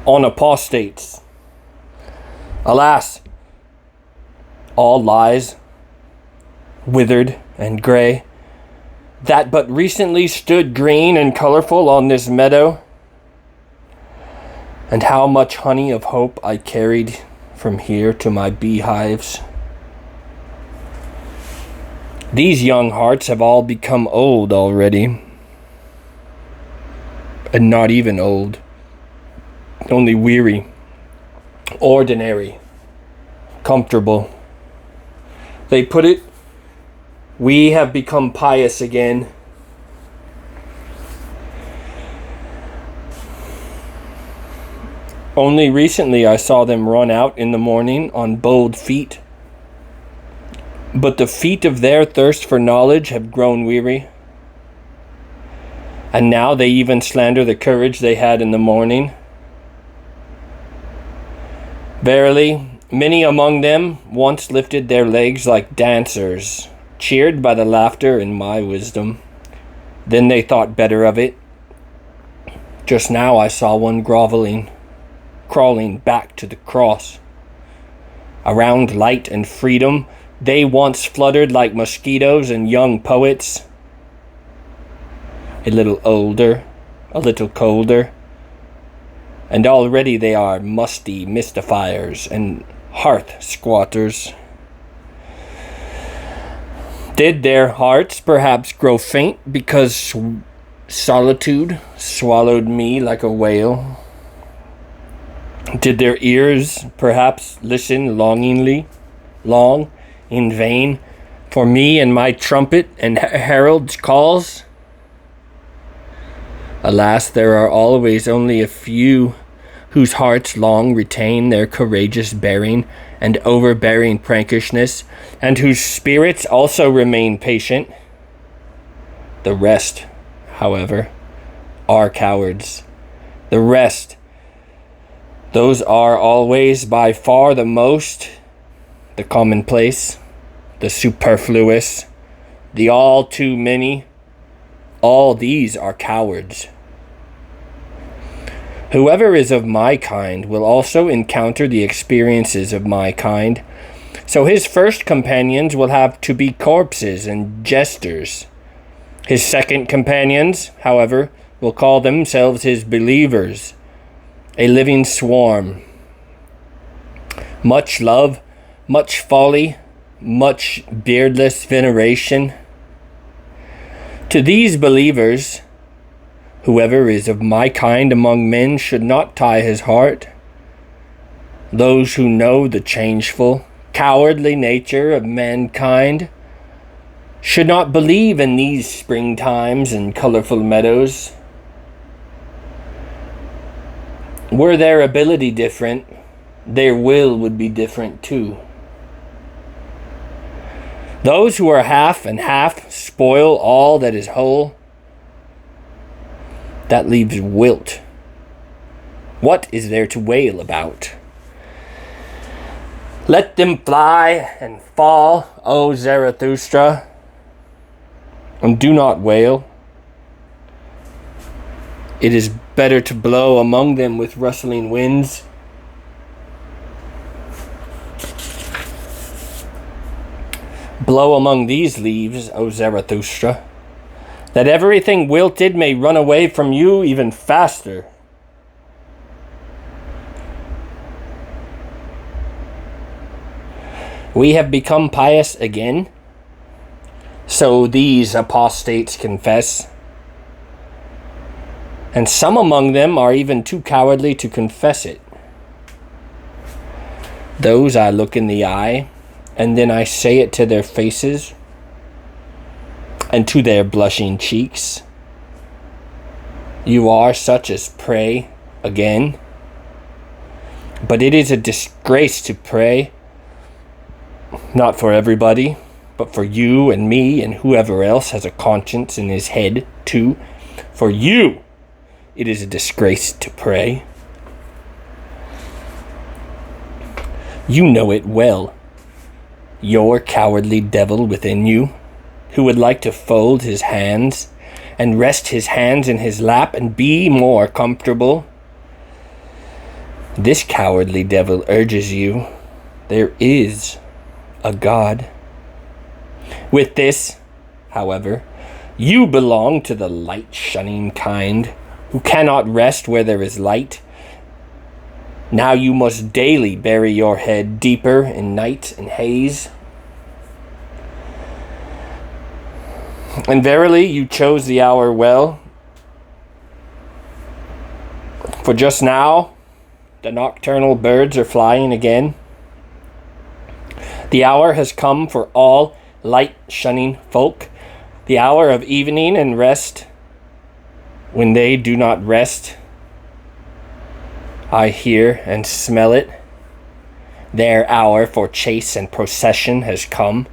On Apostates. Alas, all lies, withered and grey, that but recently stood green and colourful on this meadow, and how much honey of hope I carried from here to my beehives. These young hearts have all become old already, and not even old, only weary, ordinary, comfortable. They put it, we have become pious again. Only recently I saw them run out in the morning on bold feet. But the feet of their thirst for knowledge have grown weary. And now they even slander the courage they had in the morning. Verily, many among them once lifted their legs like dancers, cheered by the laughter in my wisdom. Then they thought better of it. Just now I saw one groveling, crawling back to the cross. Around light and freedom, they once fluttered like mosquitoes and young poets. A little older, a little colder, and already they are musty mystifiers and hearth squatters. Did their hearts perhaps grow faint because solitude swallowed me like a whale? Did their ears perhaps listen longingly, long, in vain, for me and my trumpet and herald's calls? Alas, there are always only a few whose hearts long retain their courageous bearing and overbearing prankishness, and whose spirits also remain patient. The rest, however, are cowards. The rest, those are always by far the most, the commonplace, the superfluous, the all too many. All these are cowards. Whoever is of my kind will also encounter the experiences of my kind, so his first companions will have to be corpses and jesters. His second companions, however, will call themselves his believers, a living swarm. Much love, much folly, much beardless veneration. To these believers, whoever is of my kind among men should not tie his heart. Those who know the changeful, cowardly nature of mankind should not believe in these springtimes and colorful meadows. Were their ability different, their will would be different too. Those who are half and half spoil all that is whole. That leaves wilt. What is there to wail about? Let them fly and fall, O Zarathustra, and do not wail. It is better to blow among them with rustling winds. Blow among these leaves, O Zarathustra, that everything wilted may run away from you even faster. We have become pious again, so these apostates confess, and some among them are even too cowardly to confess it. Those I look in the eye, and then I say it to their faces, and to their blushing cheeks. You are such as pray again. But it is a disgrace to pray, not for everybody, but for you and me and whoever else has a conscience in his head too. For you, it is a disgrace to pray. You know it well, your cowardly devil within you, who would like to fold his hands and rest his hands in his lap and be more comfortable. This cowardly devil urges you. There is a God. With this, however, you belong to the light-shunning kind, who cannot rest where there is light. Now you must daily bury your head deeper in night and haze. And verily, you chose the hour well. For just now, the nocturnal birds are flying again. The hour has come for all light-shunning folk, the hour of evening and rest. When they do not rest, I hear and smell it. Their hour for chase and procession has come.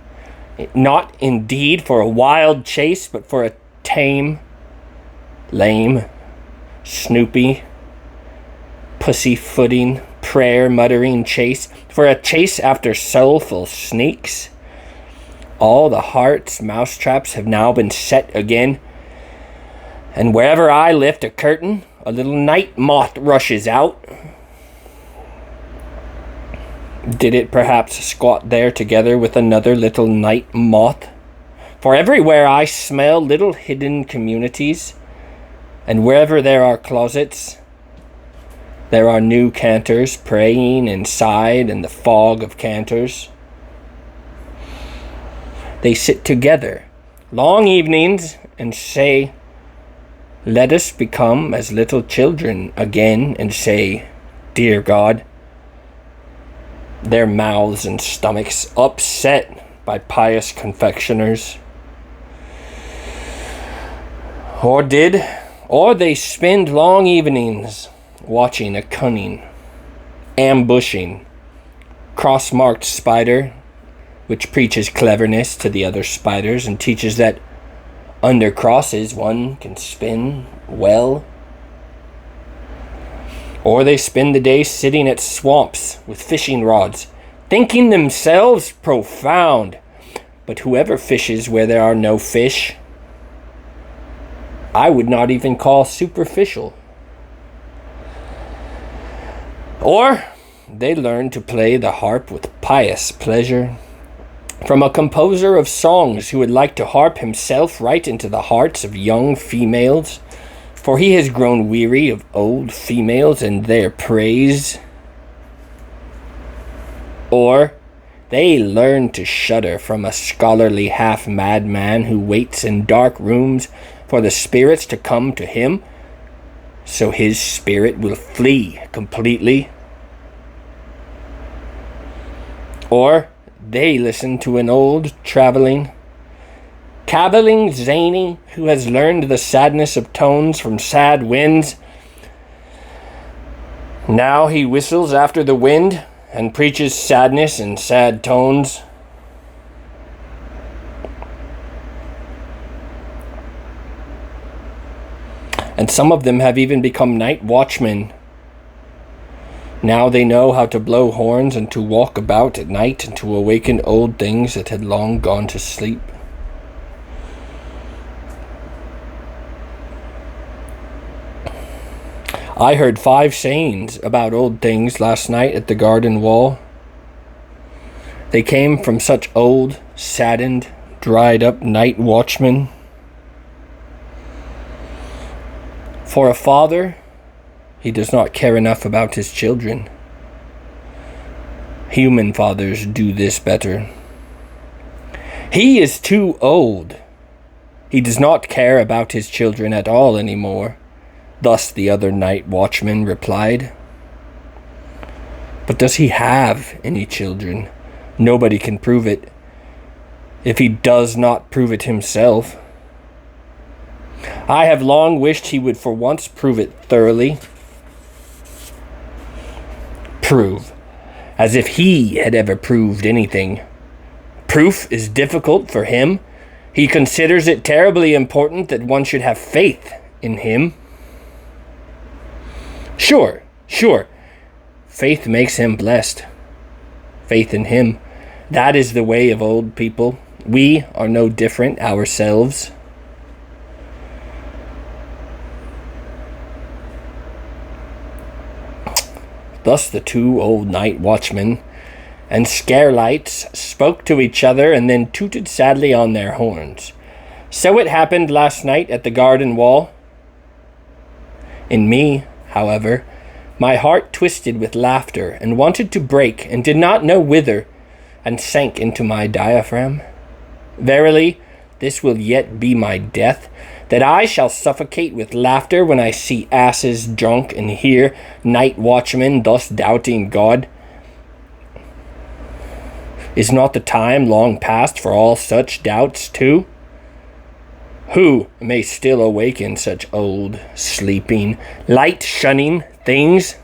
Not indeed for a wild chase, but for a tame, lame, snoopy, pussy-footing, prayer-muttering chase. For a chase after soulful sneaks. All the heart's mousetraps have now been set again. And wherever I lift a curtain, a little night moth rushes out. Did it perhaps squat there together with another little night moth? For everywhere I smell little hidden communities, and wherever there are closets, there are new cantors praying inside in the fog of cantors. They sit together, long evenings, and say, "Let us become as little children again," and say, "Dear God." Their mouths and stomachs upset by pious confectioners. Or they spend long evenings watching a cunning, ambushing, cross-marked spider, which preaches cleverness to the other spiders and teaches that under crosses one can spin well. Or they spend the day sitting at swamps with fishing rods, thinking themselves profound. But whoever fishes where there are no fish, I would not even call superficial. Or they learn to play the harp with pious pleasure, from a composer of songs who would like to harp himself right into the hearts of young females, for he has grown weary of old females and their praise. Or they learn to shudder from a scholarly half-madman who waits in dark rooms for the spirits to come to him, so his spirit will flee completely. Or they listen to an old cavilling zany who has learned the sadness of tones from sad winds. Now he whistles after the wind and preaches sadness in sad tones. And some of them have even become night watchmen. Now they know how to blow horns and to walk about at night and to awaken old things that had long gone to sleep. I heard 5 sayings about old things last night at the garden wall. They came from such old, saddened, dried-up night watchmen. For a father, he does not care enough about his children. Human fathers do this better. He is too old. He does not care about his children at all anymore. Thus the other night watchman replied. But does he have any children? Nobody can prove it, if he does not prove it himself. I have long wished he would for once prove it thoroughly. Prove, as if he had ever proved anything. Proof is difficult for him. He considers it terribly important that one should have faith in him. Sure. Faith makes him blessed. Faith in him. That is the way of old people. We are no different ourselves. Thus the two old night watchmen and scarelights spoke to each other and then tooted sadly on their horns. So it happened last night at the garden wall. In me, however, my heart twisted with laughter and wanted to break and did not know whither, and sank into my diaphragm. Verily, this will yet be my death, that I shall suffocate with laughter when I see asses drunk and hear night watchmen thus doubting God. Is not the time long past for all such doubts too? Who may still awaken such old, sleeping, light-shunning things?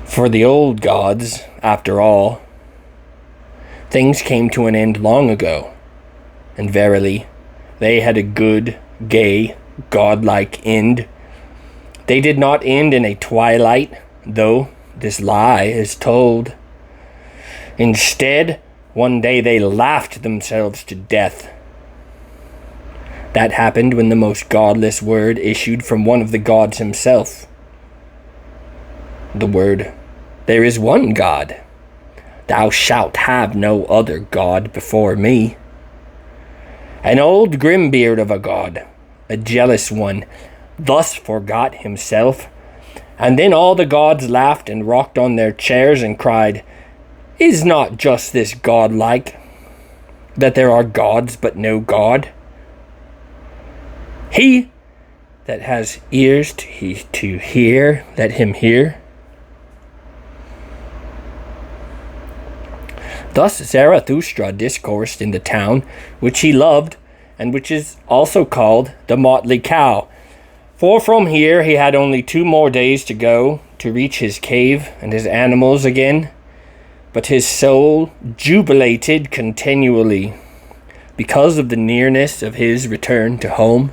For the old gods, after all, things came to an end long ago, and verily, they had a good, gay, godlike end. They did not end in a twilight, though this lie is told. Instead, one day they laughed themselves to death. That happened when the most godless word issued from one of the gods himself. The word, "There is one God. Thou shalt have no other God before me." An old grimbeard of a god, a jealous one, thus forgot himself, and then all the gods laughed and rocked on their chairs and cried, "Is not just this godlike, that there are gods but no God? He that has ears to hear, let him hear." Thus Zarathustra discoursed in the town which he loved, and which is also called the Motley Cow. For from here he had only 2 more days to go to reach his cave and his animals again. But his soul jubilated continually because of the nearness of his return to home.